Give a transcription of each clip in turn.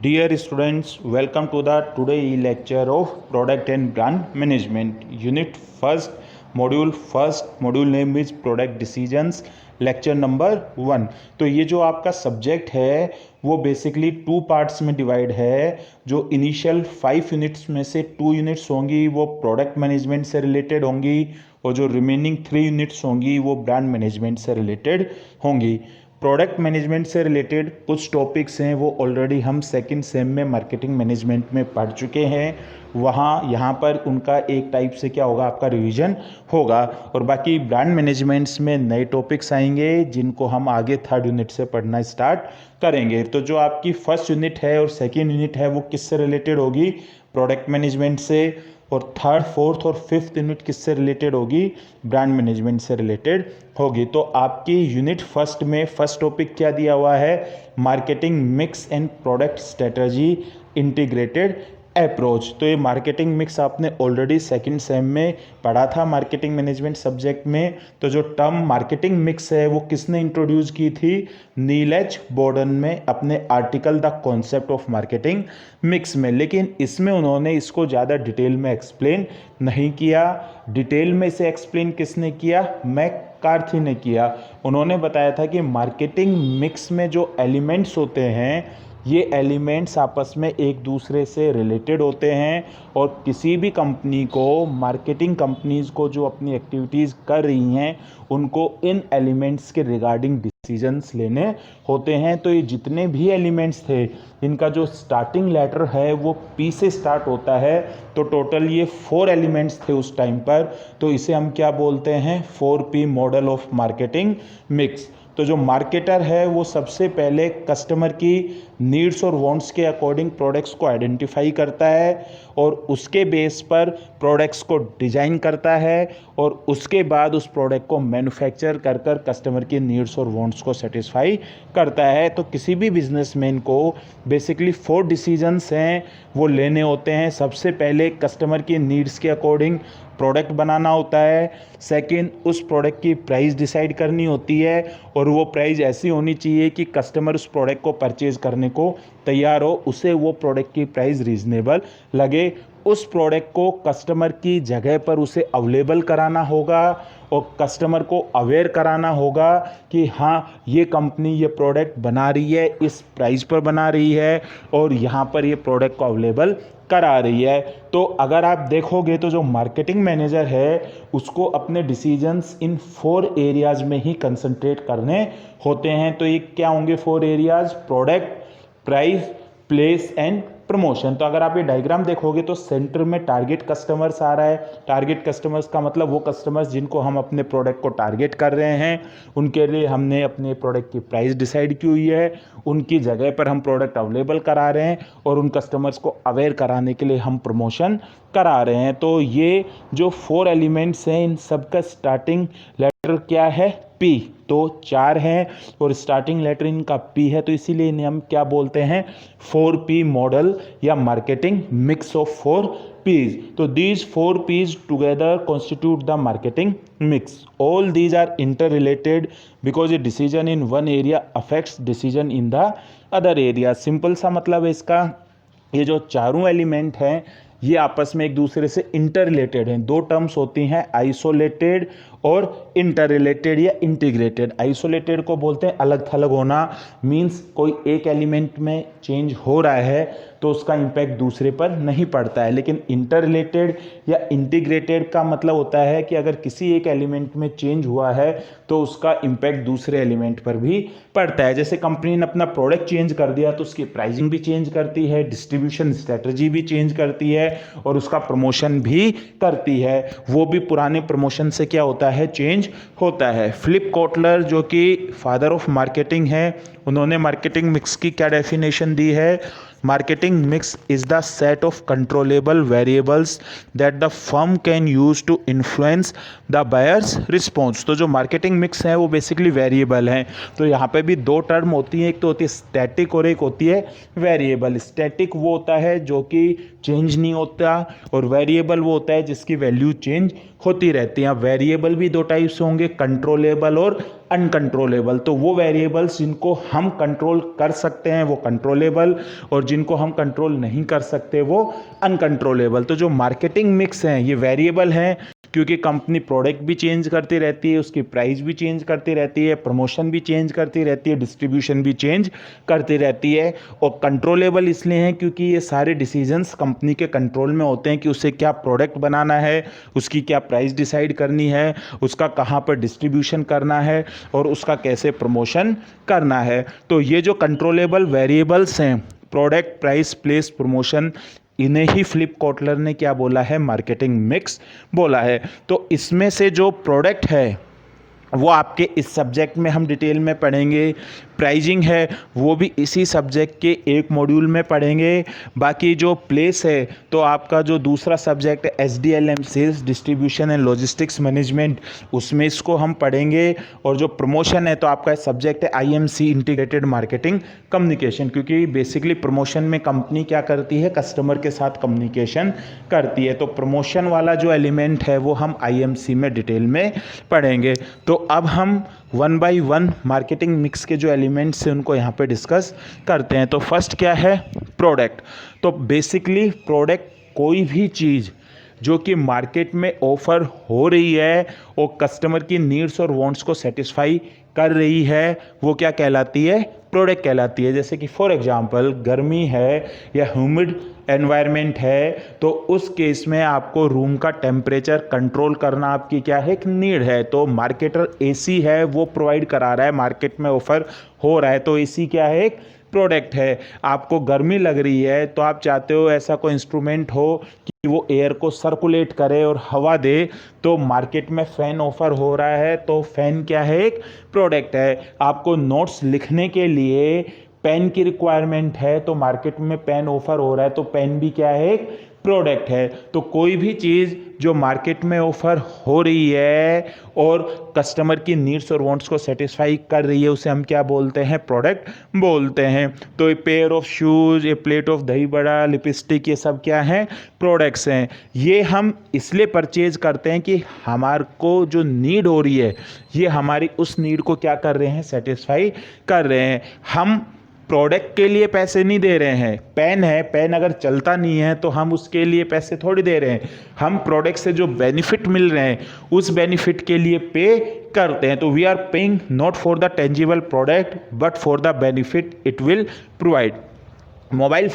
Dear students, welcome to the today lecture of Product and Brand Management. Unit first, module name is Product Decisions, lecture number 1. तो ये जो आपका subject है वो basically 2 parts में divide है. जो इनिशियल 5 यूनिट्स में से 2 यूनिट्स होंगी वो प्रोडक्ट मैनेजमेंट से रिलेटेड होंगी और जो रिमेनिंग 3 यूनिट्स होंगी वो ब्रांड मैनेजमेंट से रिलेटेड होंगी. प्रोडक्ट मैनेजमेंट से रिलेटेड कुछ टॉपिक्स हैं वो ऑलरेडी हम सेकंड सेम में मार्केटिंग मैनेजमेंट में पढ़ चुके हैं. यहाँ पर उनका एक टाइप से क्या होगा, आपका रिवीजन होगा. और बाकी ब्रांड मैनेजमेंट्स में नए टॉपिक्स आएंगे जिनको हम आगे थर्ड यूनिट से पढ़ना स्टार्ट करेंगे. तो जो आपकी फर्स्ट यूनिट है और सेकेंड यूनिट है वो किससे रिलेटेड होगी, प्रोडक्ट मैनेजमेंट से. और थर्ड, फोर्थ और फिफ्थ यूनिट किससे रिलेटेड होगी, ब्रांड मैनेजमेंट से रिलेटेड होगी. तो आपकी यूनिट फर्स्ट में फर्स्ट टॉपिक क्या दिया हुआ है, marketing mix and product strategy integrated approach. तो ये मार्केटिंग मिक्स आपने ऑलरेडी सेकंड सेम में पढ़ा था मार्केटिंग मैनेजमेंट सब्जेक्ट में. तो जो टर्म मार्केटिंग मिक्स है वो किसने इंट्रोड्यूस की थी, नील एच बोर्डन में अपने article the concept of marketing mix में. लेकिन इसमें उन्होंने इसको ज़्यादा डिटेल में एक्सप्लेन नहीं किया. डिटेल में इसे एक्सप्लेन किसने किया, मैककार्थी ने किया. उन्होंने बताया था कि मार्केटिंग मिक्स में जो एलिमेंट्स होते हैं ये एलिमेंट्स आपस में एक दूसरे से रिलेटेड होते हैं और किसी भी कंपनी को, मार्केटिंग कंपनीज़ को जो अपनी एक्टिविटीज़ कर रही हैं उनको इन एलिमेंट्स के रिगार्डिंग डिसीजंस लेने होते हैं. तो ये जितने भी एलिमेंट्स थे इनका जो स्टार्टिंग लेटर है वो पी से स्टार्ट होता है. तो टोटल ये 4 एलिमेंट्स थे उस टाइम पर. तो इसे हम क्या बोलते हैं, 4P model of marketing mix. तो जो मार्केटर है वो सबसे पहले कस्टमर की नीड्स और वांट्स के अकॉर्डिंग प्रोडक्ट्स को आइडेंटिफाई करता है और उसके बेस पर प्रोडक्ट्स को डिज़ाइन करता है और उसके बाद उस प्रोडक्ट को मैन्युफैक्चर कर कर कस्टमर की नीड्स और वांट्स को सेटिस्फाई करता है. तो किसी भी बिजनेसमैन को बेसिकली 4 डिसीजंस हैं वो लेने होते हैं. सबसे पहले कस्टमर की नीड्स के अकॉर्डिंग प्रोडक्ट बनाना होता है. सेकंड, उस प्रोडक्ट की प्राइस डिसाइड करनी होती है और वो प्राइस ऐसी होनी चाहिए कि कस्टमर उस प्रोडक्ट को परचेज़ करने को तैयार हो, उसे वो प्रोडक्ट की प्राइस रीज़नेबल लगे. उस प्रोडक्ट को कस्टमर की जगह पर उसे अवेलेबल कराना होगा और कस्टमर को अवेयर कराना होगा कि हाँ ये कंपनी ये प्रोडक्ट बना रही है, इस प्राइस पर बना रही है और यहाँ पर ये प्रोडक्ट को अवेलेबल करा रही है. तो अगर आप देखोगे तो जो मार्केटिंग मैनेजर है उसको अपने डिसीजंस इन 4 एरियाज में ही कंसंट्रेट करने होते हैं. तो ये क्या होंगे 4 areas, product, price, place and promotion. तो अगर आप ये डायग्राम देखोगे तो सेंटर में टारगेट कस्टमर्स आ रहा है. टारगेट कस्टमर्स का मतलब वो कस्टमर्स जिनको हम अपने प्रोडक्ट को टारगेट कर रहे हैं, उनके लिए हमने अपने प्रोडक्ट की प्राइस डिसाइड की हुई है, उनकी जगह पर हम प्रोडक्ट अवेलेबल करा रहे हैं और उन कस्टमर्स को अवेयर कराने के लिए हम प्रमोशन करा रहे हैं. तो ये जो 4 एलिमेंट्स हैं इन सबका स्टार्टिंग लेटर क्या है, पी. तो 4 हैं और स्टार्टिंग लेटर इनका पी है. तो इसीलिए इन्हें हम क्या बोलते हैं, 4P मॉडल या मार्केटिंग मिक्स ऑफ 4 P's. तो these 4 P's together constitute the marketing mix. All these are interrelated because a decision in one area affects decision in the other area. Simple सा मतलब है इसका, ये जो चारों एलिमेंट हैं ये आपस में एक दूसरे से इंटर रिलेटेड हैं. 2 टर्म्स होती हैं, आइसोलेटेड और इंटर रिलेटेड या इंटीग्रेटेड. आइसोलेटेड को बोलते हैं अलग थलग होना, मींस कोई एक एलिमेंट में चेंज हो रहा है तो उसका इम्पैक्ट दूसरे पर नहीं पड़ता है. लेकिन इंटर रिलेटेड या इंटीग्रेटेड का मतलब होता है कि अगर किसी एक एलिमेंट में चेंज हुआ है तो उसका इम्पैक्ट दूसरे एलिमेंट पर भी पड़ता है. जैसे कंपनी ने अपना प्रोडक्ट चेंज कर दिया तो उसकी प्राइसिंग भी चेंज करती है, डिस्ट्रीब्यूशन स्ट्रेटजी भी चेंज करती है और उसका प्रमोशन भी करती है. वो भी पुराने प्रमोशन से क्या होता है, चेंज होता है. फिलिप कोटलर जो कि फादर ऑफ मार्केटिंग है, उन्होंने मार्केटिंग मिक्स की क्या डेफिनेशन दी है, marketing mix is the set of controllable variables that the firm can use to influence the buyer's response. तो जो marketing mix है वो basically variable हैं. तो यहाँ पे भी 2 टर्म होती हैं, एक तो होती है static और एक होती है variable. static वो होता है जो कि चेंज नहीं होता और वेरिएबल वो होता है जिसकी वैल्यू चेंज होती रहती है. वेरिएबल भी 2 टाइप्स होंगे, कंट्रोलेबल और अनकंट्रोलेबल। तो वो वेरिएबल्स जिनको हम कंट्रोल कर सकते हैं वो कंट्रोलेबल, और जिनको हम कंट्रोल नहीं कर सकते वो अनकंट्रोलेबल। तो जो मार्केटिंग मिक्स हैं ये वेरिएबल हैं, क्योंकि कंपनी प्रोडक्ट भी चेंज करती रहती है, उसकी प्राइस भी चेंज करती रहती है, प्रमोशन भी चेंज करती रहती है, डिस्ट्रीब्यूशन भी चेंज करती रहती है। और कंट्रोलेबल इसलिए हैं क्योंकि ये सारे डिसीजंस कंपनी के कंट्रोल में होते हैं कि उसे क्या प्रोडक्ट बनाना है, उसकी क्या प्राइस डिसाइड करनी है, उसका कहाँ पर डिस्ट्रीब्यूशन करना है और उसका कैसे प्रमोशन करना है। तो ये जो कंट्रोलेबल वेरिएबल्स हैं, प्रोडक्ट, प्राइस, प्लेस, प्रमोशन, इन्हें ही फिलिप कॉटलर ने क्या बोला है, मार्केटिंग मिक्स बोला है। तो इसमें से जो प्रोडक्ट है वो आपके इस सब्जेक्ट में हम डिटेल में पढ़ेंगे। प्राइजिंग है वो भी इसी सब्जेक्ट के एक मॉड्यूल में पढ़ेंगे। बाकी जो प्लेस है तो आपका जो दूसरा सब्जेक्ट है SDLM, sales distribution and logistics management, उसमें इसको हम पढ़ेंगे। और जो प्रमोशन है तो आपका सब्जेक्ट है IMC, इंटीग्रेटेड मार्केटिंग कम्युनिकेशन, क्योंकि बेसिकली प्रमोशन में कंपनी क्या करती है, कस्टमर के साथ कम्युनिकेशन करती है। तो प्रमोशन वाला जो एलिमेंट है वो हम IMC में डिटेल में पढ़ेंगे। तो अब हम one by one marketing mix के जो एलिमेंट्स हैं उनको यहाँ पे डिस्कस करते हैं। तो फर्स्ट क्या है, प्रोडक्ट। तो बेसिकली प्रोडक्ट कोई भी चीज़ जो कि मार्केट में ऑफर हो रही है और कस्टमर की नीड्स और वांट्स को सेटिस्फाई कर रही है, वो क्या कहलाती है, प्रोडक्ट कहलाती है। जैसे कि फॉर एग्जांपल गर्मी है या ह्यूमिड एनवायरनमेंट है, तो उस केस में आपको रूम का टेम्परेचर कंट्रोल करना आपकी क्या है, एक नीड है। तो मार्केटर AC है वो प्रोवाइड करा रहा है, मार्केट में ऑफर हो रहा है, तो AC क्या है, एक प्रोडक्ट है। आपको गर्मी लग रही है तो आप चाहते हो ऐसा कोई इंस्ट्रूमेंट हो कि वो एयर को सर्कुलेट करे और हवा दे, तो मार्केट में फ़ैन ऑफर हो रहा है, तो फ़ैन क्या है, एक प्रोडक्ट है। आपको नोट्स लिखने के लिए पेन की रिक्वायरमेंट है तो मार्केट में पेन ऑफर हो रहा है, तो पेन भी क्या है, एक प्रोडक्ट है। तो कोई भी चीज़ जो मार्केट में ऑफर हो रही है और कस्टमर की नीड्स और वांट्स को सेटिस्फाई कर रही है, उसे हम क्या बोलते हैं, प्रोडक्ट बोलते हैं। तो a pair of shoes, A plate of दही बड़ा, लिपस्टिक, ये सब क्या हैं, प्रोडक्ट्स हैं। ये हम इसलिए परचेज करते हैं कि हमारे को जो नीड हो रही है ये हमारी उस नीड को क्या कर रहे हैं, सेटिस्फाई कर रहे हैं। हम प्रोडक्ट के लिए पैसे नहीं दे रहे हैं। पेन है, पेन अगर चलता नहीं है तो हम उसके लिए पैसे थोड़ी दे रहे हैं। हम प्रोडक्ट से जो बेनिफिट मिल रहे हैं उस बेनिफिट के लिए पे करते हैं। तो we are paying not for the tangible product but for the benefit it will provide. Mobile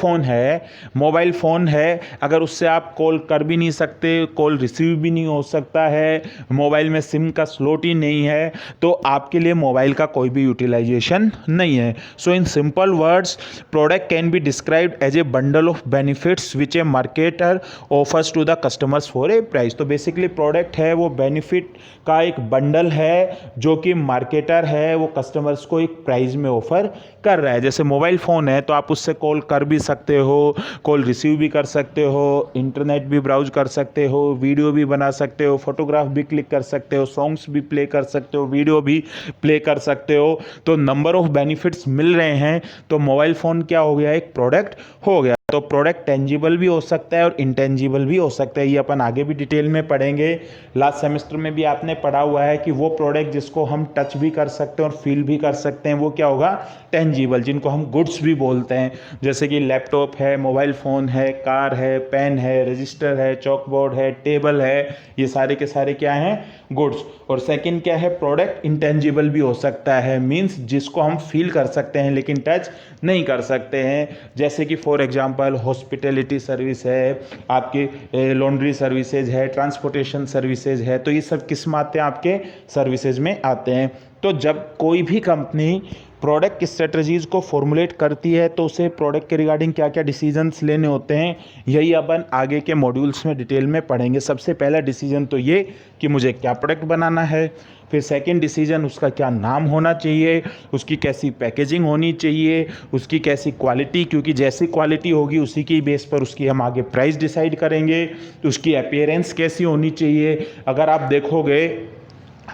phone है, अगर उससे आप कॉल कर भी नहीं सकते, कॉल रिसीव भी नहीं हो सकता है, मोबाइल में सिम का स्लॉट ही नहीं है, तो आपके लिए मोबाइल का कोई भी यूटिलाइजेशन नहीं है। So in simple words, product can be described as a bundle of benefits which a marketer offers to the customers for a price. तो बेसिकली प्रोडक्ट है वो बेनिफिट का एक बंडल है जो कि मार्केटर है वो कस्टमर्स को एक प्राइस में ऑफर कर रहा है। जैसे मोबाइल फ़ोन है तो आप उससे कॉल कर भी सकते हो, कॉल रिसीव भी कर सकते हो, इंटरनेट भी ब्राउज कर सकते हो, वीडियो भी बना सकते हो, फोटोग्राफ भी क्लिक कर सकते हो, सॉन्ग्स भी प्ले कर सकते हो, वीडियो भी प्ले कर सकते हो। तो नंबर ऑफ बेनिफिट्स मिल रहे हैं, तो मोबाइल फ़ोन क्या हो गया, एक प्रोडक्ट हो गया। तो प्रोडक्ट टेंजिबल भी हो सकता है और इंटेंजिबल भी हो सकता है, ये अपन आगे भी डिटेल में पढ़ेंगे। लास्ट सेमेस्टर में भी आपने पढ़ा हुआ है कि वो प्रोडक्ट जिसको हम टच भी कर सकते हैं और फील भी कर सकते हैं वो क्या होगा, टेंजिबल, जिनको हम गुड्स भी बोलते हैं। जैसे कि लैपटॉप है, मोबाइल फ़ोन है, कार है, पेन है, रजिस्टर है, चॉकबोर्ड है, टेबल है, ये सारे के सारे क्या हैं, गुड्स। और सेकंड क्या है, प्रोडक्ट इंटेंजिबल भी हो सकता है, मींस जिसको हम फील कर सकते हैं लेकिन टच नहीं कर सकते हैं। जैसे कि फॉर एग्जांपल हॉस्पिटैलिटी सर्विस है, आपकी लॉन्ड्री सर्विसेज है, ट्रांसपोर्टेशन सर्विसेज है, तो ये सब किस में आते हैं, आपके सर्विसेज में आते हैं। तो जब कोई भी कंपनी प्रोडक्ट स्ट्रेटजीज़ को फॉर्मुलेट करती है तो उसे प्रोडक्ट के रिगार्डिंग क्या क्या डिसीजंस लेने होते हैं, यही अपन आगे के मॉड्यूल्स में डिटेल में पढ़ेंगे। सबसे पहला डिसीजन तो ये कि मुझे क्या प्रोडक्ट बनाना है, फिर सेकंड डिसीजन उसका क्या नाम होना चाहिए, उसकी कैसी पैकेजिंग होनी चाहिए, उसकी कैसी क्वालिटी, क्योंकि जैसी क्वालिटी होगी उसी की बेस पर उसकी हम आगे प्राइस डिसाइड करेंगे। तो उसकी अपीयरेंस कैसी होनी चाहिए। अगर आप देखोगे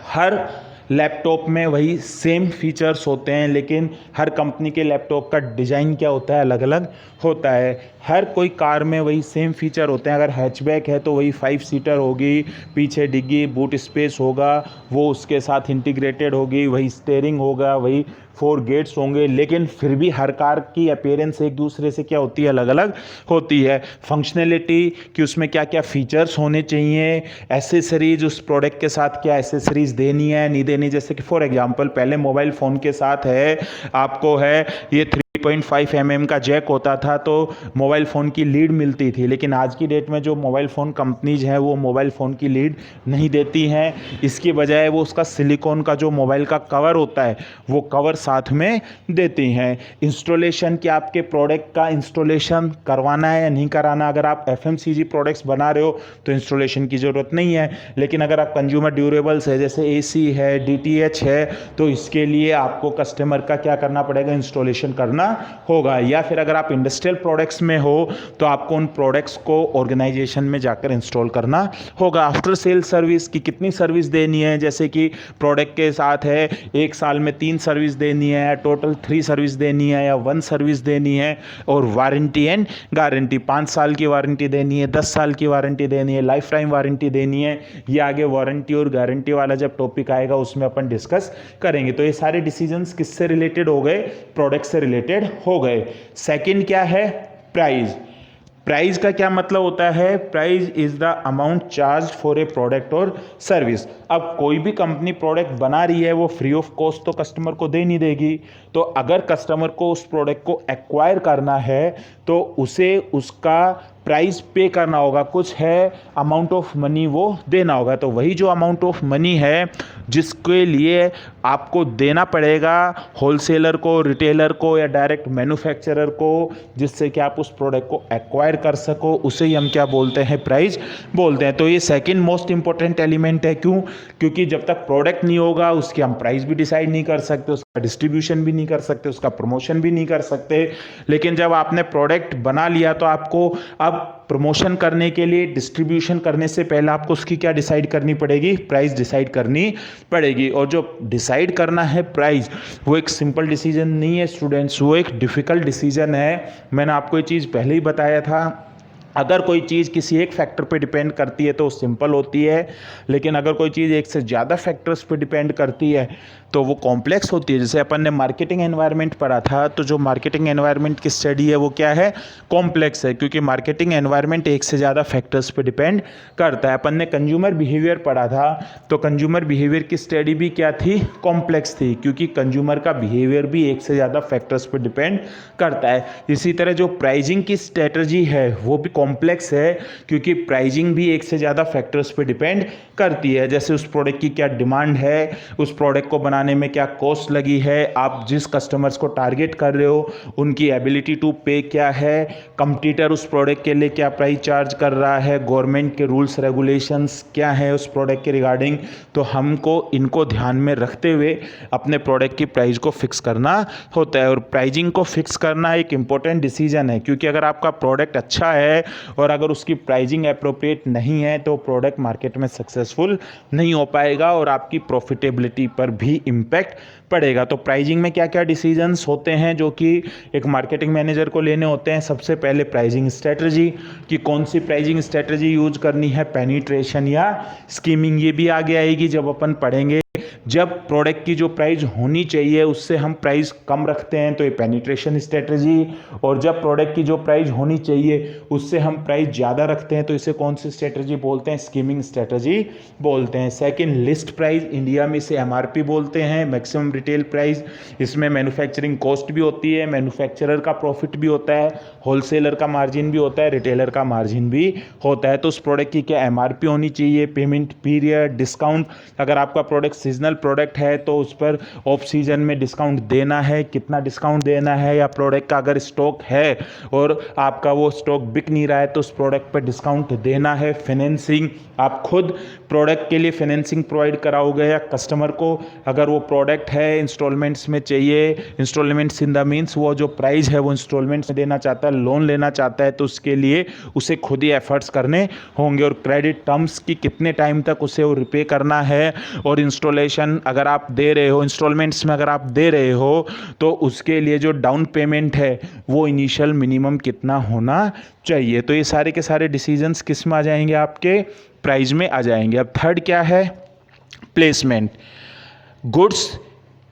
हर लैपटॉप में वही सेम फीचर्स होते हैं, लेकिन हर कंपनी के लैपटॉप का डिज़ाइन क्या होता है, अलग अलग होता है। हर कोई कार में वही सेम फीचर होते हैं। अगर हैचबैक है तो वही 5 सीटर होगी, पीछे डिग्गी बूट स्पेस होगा, वो उसके साथ इंटीग्रेटेड होगी, वही स्टीयरिंग होगा, वही 4 गेट्स होंगे। लेकिन फिर भी हर कार की अपीयरेंस एक दूसरे से क्या होती है, अलग अलग होती है। फंक्शनैलिटी कि उसमें क्या क्या फीचर्स होने चाहिए, एसेसरीज उस प्रोडक्ट के साथ क्या एसेसरीज देनी है नहीं देनी। जैसे कि फॉर एग्जांपल पहले मोबाइल फ़ोन के साथ है आपको है ये 3.5 mm का जैक होता था, तो मोबाइल फ़ोन की लीड मिलती थी। लेकिन आज की डेट में जो मोबाइल फ़ोन कंपनीज हैं वो मोबाइल फ़ोन की लीड नहीं देती हैं। इसकी बजाय वो उसका सिलिकॉन का जो मोबाइल का कवर होता है वो कवर साथ में देती हैं। इंस्टॉलेशन कि आपके प्रोडक्ट का इंस्टॉलेशन करवाना है या नहीं कराना। अगर आप FMCG प्रोडक्ट्स बना रहे हो तो इंस्टॉलेशन की ज़रूरत नहीं है, लेकिन अगर आप कंज्यूमर ड्यूरेबल्स है जैसे AC है, DTH है, तो इसके लिए आपको कस्टमर का क्या करना पड़ेगा, इंस्टॉलेशन करना होगा। या फिर अगर आप इंडस्ट्रियल प्रोडक्ट्स में हो तो आपको उन प्रोडक्ट्स को ऑर्गेनाइजेशन में जाकर इंस्टॉल करना होगा। आफ्टर सेल सर्विस की कितनी सर्विस देनी है, जैसे कि प्रोडक्ट के साथ है 1 साल में 3 सर्विस देनी है, या टोटल 3 सर्विस देनी है, या 1 सर्विस देनी है। और वारंटी एंड गारंटी 5 साल की वारंटी देनी है, 10 साल की वारंटी देनी है, लाइफ टाइम वारंटी देनी है। ये आगे वारंटी और गारंटी वाला जब टॉपिक आएगा उसमें अपन डिस्कस करेंगे। तो ये सारे डिसीजंस किससे रिलेटेड हो गए, प्रोडक्ट से रिलेटेड हो गए। सेकंड क्या है, प्राइस। प्राइस का क्या मतलब होता है, price is the amount charge for a product और सर्विस। अब कोई भी कंपनी प्रोडक्ट बना रही है वो फ्री ऑफ कॉस्ट तो कस्टमर को दे नहीं देगी। तो अगर कस्टमर को उस प्रोडक्ट को एक्वायर करना है तो उसे उसका प्राइस पे करना होगा, कुछ है अमाउंट ऑफ मनी वो देना होगा। तो वही जो अमाउंट ऑफ मनी है जिसके लिए आपको देना पड़ेगा होलसेलर को, रिटेलर को या डायरेक्ट मैन्युफैक्चरर को, जिससे कि आप उस प्रोडक्ट को एक्वायर कर सको, उसे ही हम क्या बोलते हैं, प्राइस बोलते हैं। तो ये सेकंड मोस्ट इंपॉर्टेंट एलिमेंट है। क्यों? क्योंकि जब तक प्रोडक्ट नहीं होगा उसकी हम प्राइस भी डिसाइड नहीं कर सकते, उसका डिस्ट्रीब्यूशन भी नहीं कर सकते, उसका प्रमोशन भी नहीं कर सकते। लेकिन जब आपने प्रोडक्ट बना लिया तो आपको अब प्रमोशन करने के लिए, डिस्ट्रीब्यूशन करने से पहले आपको उसकी क्या डिसाइड करनी पड़ेगी, प्राइस डिसाइड करनी पड़ेगी। और जो डिसाइड करना है प्राइस, वो एक सिंपल डिसीजन नहीं है स्टूडेंट्स, वो एक डिफ़िकल्ट डिसीजन है। मैंने आपको ये चीज़ पहले ही बताया था। अगर कोई चीज़ किसी एक फैक्टर पे डिपेंड करती है तो वो सिंपल होती है, लेकिन अगर कोई चीज़ एक से ज़्यादा फैक्टर्स पे डिपेंड करती है तो वो कॉम्प्लेक्स होती है। जैसे अपन ने मार्केटिंग एनवायरनमेंट पढ़ा था, तो जो मार्केटिंग एनवायरनमेंट की स्टडी है वो क्या है, कॉम्प्लेक्स है, क्योंकि मार्केटिंग एनवायरनमेंट एक से ज़्यादा फैक्टर्स पे डिपेंड करता है। अपन ने कंज्यूमर बिहेवियर पढ़ा था, तो कंज्यूमर बिहेवियर की स्टडी भी क्या थी, कॉम्प्लेक्स थी, क्योंकि कंज्यूमर का बिहेवियर भी एक से ज़्यादा फैक्टर्स पे डिपेंड करता है। इसी तरह जो प्राइजिंग की स्ट्रेटजी है वो भी कॉम्प्लेक्स है, क्योंकि प्राइजिंग भी एक से ज़्यादा फैक्टर्स पे डिपेंड करती है। जैसे उस प्रोडक्ट की क्या डिमांड है, उस प्रोडक्ट को बनाने में क्या कॉस्ट लगी है, आप जिस कस्टमर्स को टारगेट कर रहे हो उनकी एबिलिटी टू पे क्या है, कंपटीटर उस प्रोडक्ट के लिए क्या प्राइस चार्ज कर रहा है, गवर्नमेंट के रूल्स रेगुलेशंस क्या है उस प्रोडक्ट के रिगार्डिंग। तो हमको इनको ध्यान में रखते हुए अपने प्रोडक्ट की प्राइस को फिक्स करना होता है। और प्राइजिंग को फिक्स करना एक इंपॉर्टेंट डिसीजन है, क्योंकि अगर आपका प्रोडक्ट अच्छा है और अगर उसकी प्राइजिंग अप्रोप्रिएट नहीं है तो प्रोडक्ट मार्केट में सक्सेसफुल नहीं हो पाएगा और आपकी प्रॉफिटेबिलिटी पर भी इम्पैक्ट पड़ेगा। तो प्राइजिंग में क्या क्या डिसीजंस होते हैं जो कि एक मार्केटिंग मैनेजर को लेने होते हैं। सबसे पहले प्राइजिंग स्ट्रेटजी, कि कौन सी प्राइजिंग स्ट्रेटजी यूज करनी है, पेनिट्रेशन या स्कीमिंग, ये भी आगे आएगी जब अपन पढ़ेंगे। जब प्रोडक्ट की जो प्राइस होनी चाहिए उससे हम प्राइस कम रखते हैं तो ये पेनिट्रेशन स्ट्रेटजी, और जब प्रोडक्ट की जो प्राइस होनी चाहिए उससे हम प्राइस ज़्यादा रखते हैं तो इसे कौन सी स्ट्रेटजी बोलते हैं, स्कीमिंग स्ट्रेटजी बोलते हैं। सेकंड, लिस्ट प्राइस, इंडिया में इसे MRP बोलते हैं, मैक्सिमम रिटेल प्राइस। इसमें मैन्युफैक्चरिंग कॉस्ट भी होती है, मैन्युफैक्चरर का प्रॉफिट भी होता है, होलसेलर का मार्जिन भी होता है, रिटेलर का मार्जिन भी होता है। तो उस प्रोडक्ट की क्या MRP होनी चाहिए, पेमेंट पीरियड, डिस्काउंट। अगर आपका प्रोडक्ट सीजनल प्रोडक्ट है तो उस पर ऑफ सीजन में डिस्काउंट देना है, कितना डिस्काउंट देना है, या प्रोडक्ट का अगर स्टॉक है और आपका वो स्टॉक बिक नहीं रहा है तो उस प्रोडक्ट पर डिस्काउंट देना है। फाइनेंसिंग, आप खुद प्रोडक्ट के लिए फाइनेंसिंग प्रोवाइड कराओगे या कस्टमर को, अगर वो प्रोडक्ट है इंस्टॉलमेंट्स में चाहिए, इंस्टॉलमेंट्स इन द मीन्स वो जो प्राइस है वो इंस्टॉलमेंट्स में देना चाहता है, लोन लेना चाहता है, तो उसके लिए उसे खुद ही एफर्ट्स करने होंगे। और क्रेडिट टर्म्स की कितने टाइम तक उसे वो रिपे करना है, और इंस्टॉल इंस्टॉलेशन अगर आप दे रहे हो, इंस्टॉलमेंट्स में अगर आप दे रहे हो, तो उसके लिए जो डाउन पेमेंट है वो इनिशियल मिनिमम कितना होना चाहिए। तो ये सारे के सारे डिसीजंस किस में आ जाएंगे, आपके प्राइस में आ जाएंगे। अब थर्ड क्या है, प्लेसमेंट। गुड्स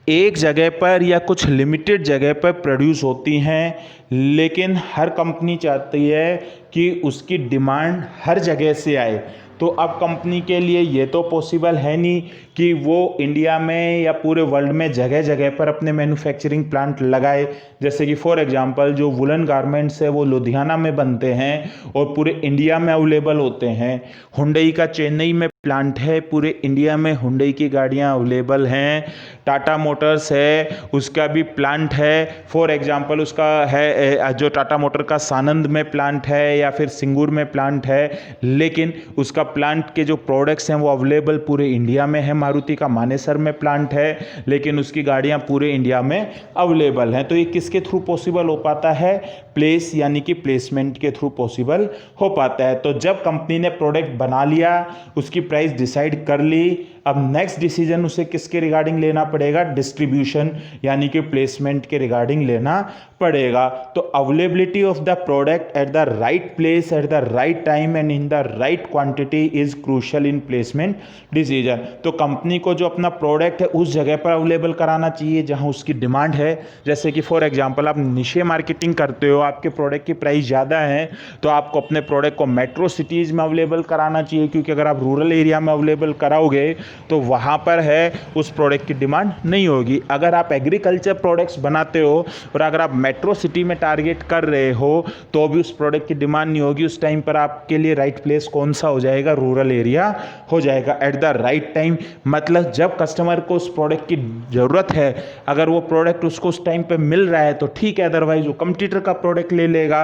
एक जगह पर या कुछ लिमिटेड जगह पर प्रोड्यूस होती हैं, लेकिन हर कंपनी चाहती है कि उसकी डिमांड हर जगह से आए। तो अब कंपनी के लिए ये तो पॉसिबल है नहीं कि वो इंडिया में या पूरे वर्ल्ड में जगह जगह पर अपने मैन्युफैक्चरिंग प्लांट लगाए। जैसे कि फॉर एग्जांपल जो वुलन गारमेंट्स है वो लुधियाना में बनते हैं और पूरे इंडिया में अवेलेबल होते हैं। हुंडई का चेन्नई में प्लांट है, पूरे इंडिया में हुंडई की गाड़ियां अवेलेबल हैं। टाटा मोटर्स है, उसका भी प्लांट है। फॉर एग्जांपल उसका है जो टाटा मोटर का सानंद में प्लांट है या फिर सिंगूर में प्लांट है, लेकिन उसका प्लांट के जो प्रोडक्ट्स हैं वो अवेलेबल पूरे इंडिया में है। मारुति का मानेसर में प्लांट है, लेकिन उसकी गाड़ियां पूरे इंडिया में अवेलेबल हैं। तो ये किसके थ्रू पॉसिबल हो पाता है, प्लेस यानी कि प्लेसमेंट के थ्रू पॉसिबल हो पाता है। तो जब कंपनी ने प्रोडक्ट बना लिया, उसकी प्राइस डिसाइड कर ली, अब नेक्स्ट डिसीजन उसे किसके रिगार्डिंग लेना पड़ेगा, डिस्ट्रीब्यूशन यानी कि प्लेसमेंट के रिगार्डिंग लेना पड़ेगा। तो availability of the product at the right place at the right time and in the right quantity is crucial in placement decision. तो कंपनी को जो अपना प्रोडक्ट है उस जगह पर अवेलेबल कराना चाहिए जहां उसकी डिमांड है। जैसे कि फॉर एग्जांपल आप निशे मार्केटिंग करते हो, आपके प्रोडक्ट की प्राइस ज़्यादा है, तो आपको अपने प्रोडक्ट को मेट्रो सिटीज़ में अवेलेबल कराना चाहिए, क्योंकि अगर आप रूरल एरिया में अवेलेबल कराओगे तो वहाँ पर है उस प्रोडक्ट की डिमांड नहीं होगी। अगर आप एग्रीकल्चर प्रोडक्ट्स बनाते हो और अगर आप मेट्रो सिटी में टारगेट कर रहे हो तो भी उस प्रोडक्ट की डिमांड नहीं होगी। उस टाइम पर आपके लिए राइट प्लेस कौन सा हो जाएगा, रूरल एरिया हो जाएगा। एट द राइट टाइम मतलब जब कस्टमर को उस प्रोडक्ट की ज़रूरत है, अगर वो प्रोडक्ट उसको उस टाइम पे मिल रहा है तो ठीक है, अदरवाइज वो कंपटीटर का प्रोडक्ट ले लेगा।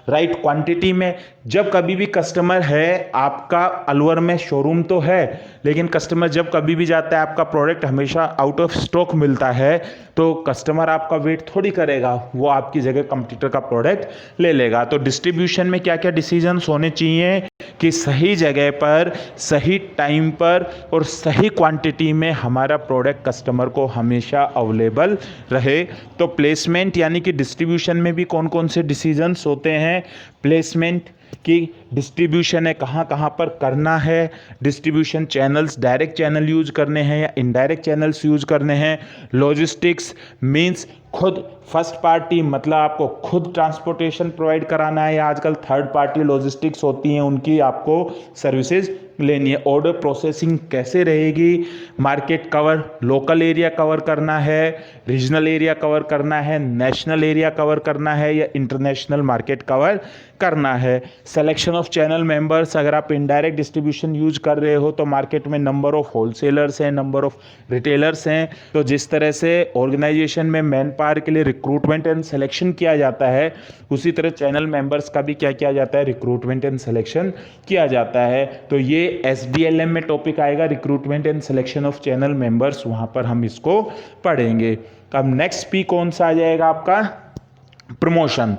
राइट क्वांटिटी में जब कभी भी कस्टमर है, आपका अलवर में शोरूम तो है, लेकिन कस्टमर जब कभी भी जाता है आपका प्रोडक्ट हमेशा आउट ऑफ स्टॉक मिलता है, तो कस्टमर आपका वेट थोड़ी करेगा, वो आपकी जगह कंपटीटर का प्रोडक्ट ले लेगा। तो डिस्ट्रीब्यूशन में क्या क्या डिसीजंस होने चाहिए कि सही जगह पर, सही टाइम पर और सही क्वांटिटी में हमारा प्रोडक्ट कस्टमर को हमेशा अवेलेबल रहे। तो प्लेसमेंट यानी कि डिस्ट्रीब्यूशन में भी कौन कौन से डिसीजंस होते हैं, प्लेसमेंट कि डिस्ट्रीब्यूशन है कहाँ कहाँ पर करना है, distribution channels direct channel use करने हैं या इनडायरेक्ट चैनल्स यूज करने हैं। लॉजिस्टिक्स मींस खुद फर्स्ट पार्टी, मतलब आपको खुद ट्रांसपोर्टेशन प्रोवाइड कराना है या आजकल थर्ड पार्टी लॉजिस्टिक्स होती हैं उनकी आपको सर्विसेज लेनी है। ऑर्डर प्रोसेसिंग कैसे रहेगी, market cover, local area cover करना है, रीजनल एरिया कवर करना है, नेशनल एरिया कवर करना है या इंटरनेशनल मार्केट कवर करना है। सिलेक्शन ऑफ चैनल मेंबर्स, अगर आप इनडायरेक्ट डिस्ट्रीब्यूशन यूज कर रहे हो तो मार्केट में नंबर ऑफ होलसेलर्स हैं, नंबर ऑफ रिटेलर्स हैं। तो जिस तरह से ऑर्गेनाइजेशन में मैन पावर के लिए रिक्रूटमेंट एंड सिलेक्शन किया जाता है, उसी तरह चैनल मेंबर्स का भी क्या किया जाता है, रिक्रूटमेंट एंड सिलेक्शन किया जाता है। तो ये SDLM में टॉपिक आएगा, recruitment and selection of channel members, वहां पर हम इसको पढ़ेंगे। अब नेक्स्ट पी कौन सा आ जाएगा आपका, प्रमोशन।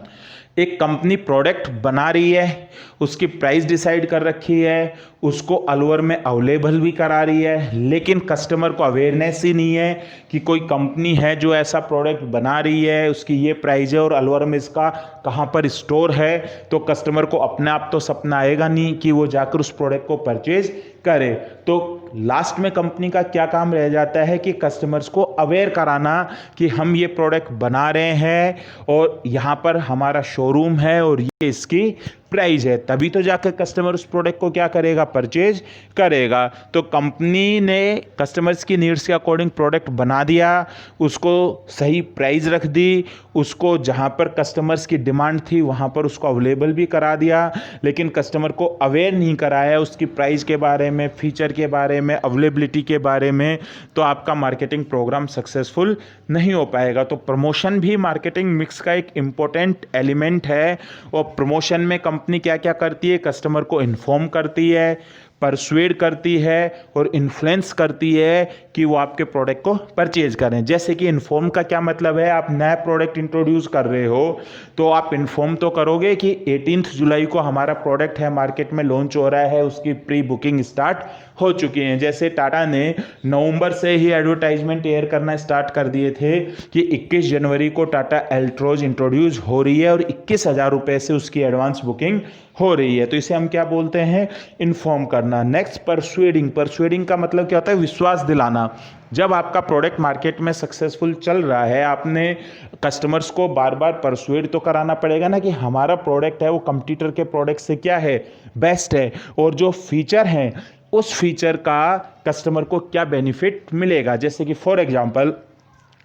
एक कंपनी प्रोडक्ट बना रही है, उसकी प्राइस डिसाइड कर रखी है, उसको अलवर में अवेलेबल भी करा रही है, लेकिन कस्टमर को अवेयरनेस ही नहीं है कि कोई कंपनी है जो ऐसा प्रोडक्ट बना रही है, उसकी ये प्राइस है और अलवर में इसका कहाँ पर स्टोर है। तो कस्टमर को अपने आप तो सपना आएगा नहीं कि वो जाकर उस प्रोडक्ट को परचेज करे। तो लास्ट में कंपनी का क्या काम रह जाता है कि कस्टमर्स को अवेयर कराना कि हम ये प्रोडक्ट बना रहे हैं और यहाँ पर हमारा शोरूम है और ये इसकी प्राइस है, तभी तो जाकर कस्टमर उस प्रोडक्ट को क्या करेगा, परचेज करेगा। तो कंपनी ने कस्टमर्स की नीड्स के अकॉर्डिंग प्रोडक्ट बना दिया, उसको सही प्राइस रख दी, उसको जहाँ पर कस्टमर्स की डिमांड थी वहाँ पर उसको अवेलेबल भी करा दिया, लेकिन कस्टमर को अवेयर नहीं कराया उसकी प्राइस के बारे में, फीचर के बारे में, अवेलेबिलिटी के बारे में, तो आपका मार्केटिंग प्रोग्राम सक्सेसफुल नहीं हो पाएगा। तो प्रमोशन भी मार्केटिंग मिक्स का एक इम्पोर्टेंट एलिमेंट है। और प्रमोशन में कंपनी क्या क्या करती है, कस्टमर को इन्फॉर्म करती है, परसुएड करती है और इन्फ्लुएंस करती है कि वो आपके प्रोडक्ट को परचेज करें। जैसे कि इन्फॉर्म का क्या मतलब है, आप नया प्रोडक्ट इंट्रोड्यूस कर रहे हो तो आप इन्फॉर्म तो करोगे कि 18 जुलाई को हमारा प्रोडक्ट है, मार्केट में लॉन्च हो रहा है, उसकी प्री बुकिंग स्टार्ट हो चुकी हैं। जैसे टाटा ने नवंबर से ही एडवर्टाइजमेंट एयर करना स्टार्ट कर दिए थे कि 21 जनवरी को टाटा एल्ट्रोज इंट्रोड्यूस हो रही है और 21,000 रुपये से उसकी एडवांस बुकिंग हो रही है। तो इसे हम क्या बोलते हैं, इन्फॉर्म करना। Next persuading. परसुएडिंग का मतलब क्या होता है, विश्वास दिलाना। जब आपका प्रोडक्ट मार्केट में सक्सेसफुल चल रहा है, आपने कस्टमर्स को बार बार परसुएड तो कराना पड़ेगा ना कि हमारा प्रोडक्ट है वो कंपटीटर के प्रोडक्ट से क्या है, बेस्ट है, और जो फीचर हैं उस फीचर का कस्टमर को क्या बेनिफिट मिलेगा। जैसे कि फॉर एग्जांपल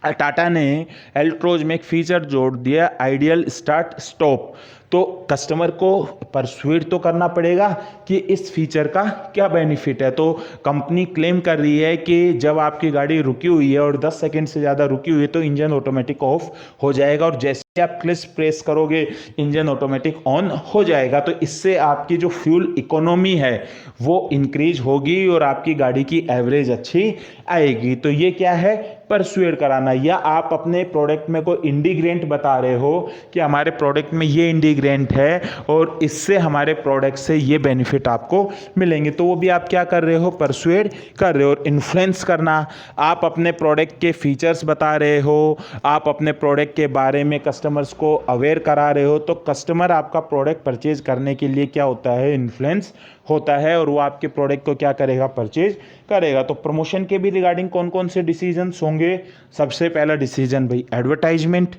टाटा ने एल्ट्रोज में एक फीचर जोड़ दिया, आइडियल स्टार्ट स्टॉप। तो कस्टमर को परसुएड तो करना पड़ेगा कि इस फीचर का क्या बेनिफिट है। तो कंपनी क्लेम कर रही है कि जब आपकी गाड़ी रुकी हुई है और 10 सेकंड से ज़्यादा रुकी हुई है तो इंजन ऑटोमेटिक ऑफ हो जाएगा, और जैसे आप क्लच प्रेस करोगे इंजन ऑटोमेटिक ऑन हो जाएगा। तो इससे आपकी जो फ्यूल इकोनॉमी है वो इंक्रीज होगी और आपकी गाड़ी की एवरेज अच्छी आएगी। तो ये क्या है, परसुएड कराना। या आप अपने प्रोडक्ट में कोई इंडिग्रेंट बता रहे हो कि हमारे प्रोडक्ट में ये इंडिग्रेंट है और इससे हमारे प्रोडक्ट से ये बेनिफिट आपको मिलेंगे, तो वो भी आप क्या कर रहे हो, परसुएड कर रहे हो। और इन्फ्लुएंस करना, आप अपने प्रोडक्ट के फीचर्स बता रहे हो, आप अपने प्रोडक्ट के बारे में कस्टमर्स को अवेयर करा रहे हो, तो कस्टमर आपका प्रोडक्ट परचेज करने के लिए क्या होता है, इन्फ्लुएंस होता है, और वो आपके प्रोडक्ट को क्या करेगा, परचेज करेगा। तो प्रमोशन के भी रिगार्डिंग कौन कौन से डिसीजंस होंगे। सबसे पहला डिसीजन भाई एडवर्टाइजमेंट,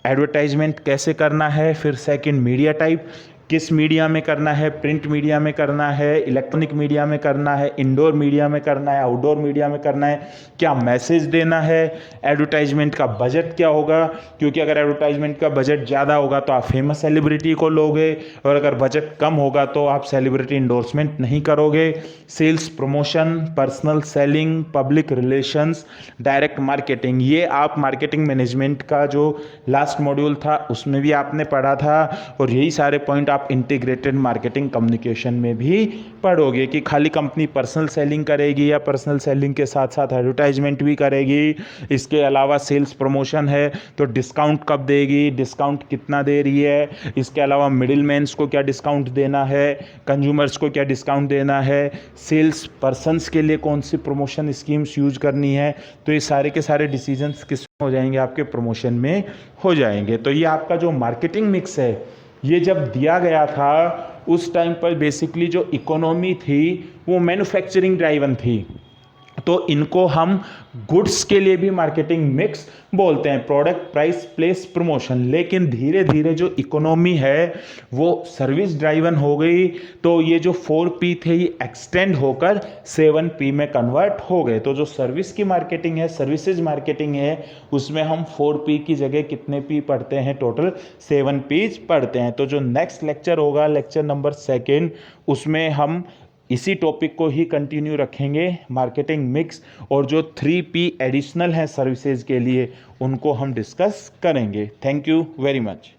एडवर्टाइजमेंट कैसे करना है। फिर सेकंड मीडिया टाइप, किस मीडिया में करना है, प्रिंट मीडिया में करना है, इलेक्ट्रॉनिक मीडिया में करना है, इंडोर मीडिया में करना है, आउटडोर मीडिया में करना है, क्या मैसेज देना है, एडवर्टाइजमेंट का बजट क्या होगा, क्योंकि अगर एडवर्टाइजमेंट का बजट ज़्यादा होगा तो आप फेमस सेलिब्रिटी को लोगे, और अगर बजट कम होगा तो आप सेलिब्रिटी इंडोर्समेंट नहीं करोगे। Sales promotion, personal selling, public relations, direct marketing, ये आप मार्केटिंग मैनेजमेंट का जो लास्ट मॉड्यूल था उसमें भी आपने पढ़ा था, और यही सारे पॉइंट आप इंटीग्रेटेड मार्केटिंग कम्युनिकेशन में भी पढ़ोगे कि खाली कंपनी पर्सनल सेलिंग करेगी या पर्सनल सेलिंग के साथ साथ एडवर्टाइजमेंट भी करेगी। इसके अलावा सेल्स प्रमोशन है तो डिस्काउंट कब देगी, डिस्काउंट कितना दे रही है, इसके अलावा मिडिल मैन्स को क्या डिस्काउंट देना है, कंज्यूमर्स को क्या डिस्काउंट देना है, सेल्स पर्सनस के लिए कौन सी प्रमोशन स्कीम्स यूज करनी है। तो ये सारे के सारे डिसीजंस किस हो जाएंगे, आपके प्रमोशन में हो जाएंगे। तो ये आपका जो मार्केटिंग मिक्स है, ये जब दिया गया था उस टाइम पर बेसिकली जो इकोनॉमी थी वो मैन्युफैक्चरिंग ड्राइवन थी, तो इनको हम गुड्स के लिए भी मार्केटिंग मिक्स बोलते हैं, प्रोडक्ट प्राइस प्लेस प्रमोशन। लेकिन धीरे धीरे जो इकोनॉमी है वो सर्विस ड्राइवन हो गई, तो ये जो 4P थे ये एक्सटेंड होकर 7P में कन्वर्ट हो गए। तो जो सर्विस की मार्केटिंग है, सर्विसेज मार्केटिंग है, उसमें हम 4P की जगह कितने P पढ़ते हैं, टोटल 7Ps पढ़ते हैं। तो जो नेक्स्ट लेक्चर होगा, लेक्चर नंबर 2, उसमें हम इसी टॉपिक को ही कंटिन्यू रखेंगे, मार्केटिंग मिक्स, और जो 3P एडिशनल हैं सर्विसेज के लिए उनको हम डिस्कस करेंगे। Thank you very much.